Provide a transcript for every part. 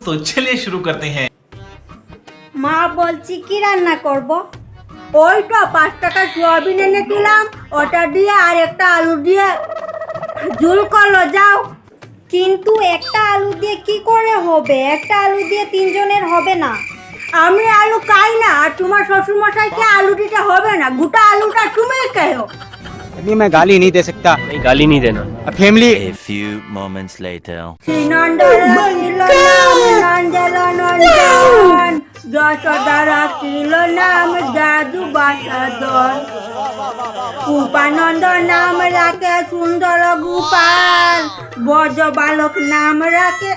तो चलिए शुरू करते हैं। মা বলছি কি রান্না করব? ওই তো 5 টাকা সয়াবিন এনেছিলাম, ওটা দিয়ে আর একটা আলু দিয়ে ঝোল করলো যাও। কিন্তু একটা আলু দিয়ে কি করে হবে? একটা আলু দিয়ে তিনজনের হবে না। আমি আলু খাই না, আর তোমার শ্বশুরমশাইকে আলু দিতে হবে না, গোটা আলুটা তুমি খেও। अभी मैं गाली नहीं दे सकता। नहीं, गाली नहीं देना। Family A few moments later. যশোদারা ছিল নাম জাদু বাসাদর, উপানন্দ নাম রাখে সুন্দর গোপাল, বজ বালক নাম রাখে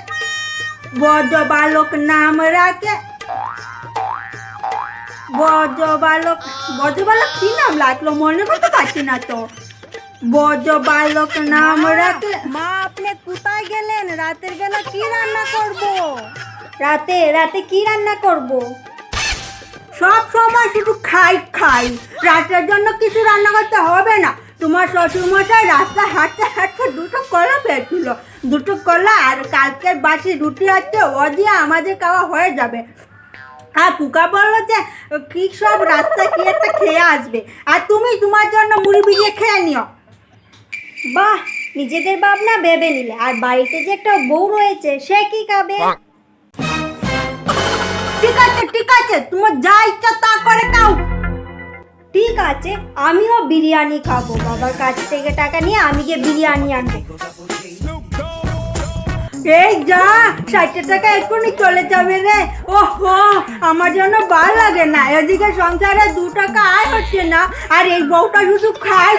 বজবালক কি নাম লাগলো মনে করতে পারছি না তো। বজবালক নাম রাখে। মা আপনি কোথায় গেলেন? রাতের বেলা কি রান্না করব? রাতে কি রান্না করব? সব সময় শুধু খাই। রাতের জন্য কিছু রান্না করতে হবে না। তোমার শ্বশুরমশাই রাস্তা হাঁটতে দুটো কলা পেয়েছিল, দুটো কলা আর কালকের বাসি রুটি আছে, ও দিয়ে আমাদের খাওয়া হয়ে যাবে। আর কুকা বললো যে কি সব রাস্তায় কি একটা খেয়ে আসবে, আর তুমি তোমার জন্য মুড়ি ভিজিয়ে খেয়ে নিও। বাহ, নিজেদের ভাবনা ভেবে নিলে, আর বাড়িতে যে একটা বউ রয়েছে সে কি খাবে? ঠিক আছে, তোমার যা ইচ্ছা তা করে খাও। ঠিক আছে, আমিও বিরিয়ানি খাবো। বাবার কাছ থেকে টাকা নিয়ে আমি গিয়ে বিরিয়ানি আনবো। এই যা, 60 টাকা এক্ষুনি চলে যাবে রে। ওহো, আমার জন্য ভালো লাগে না, এদিকে সংসারে 2 টাকা আয় হচ্ছে না, আর এই বউটা শুধু খাই।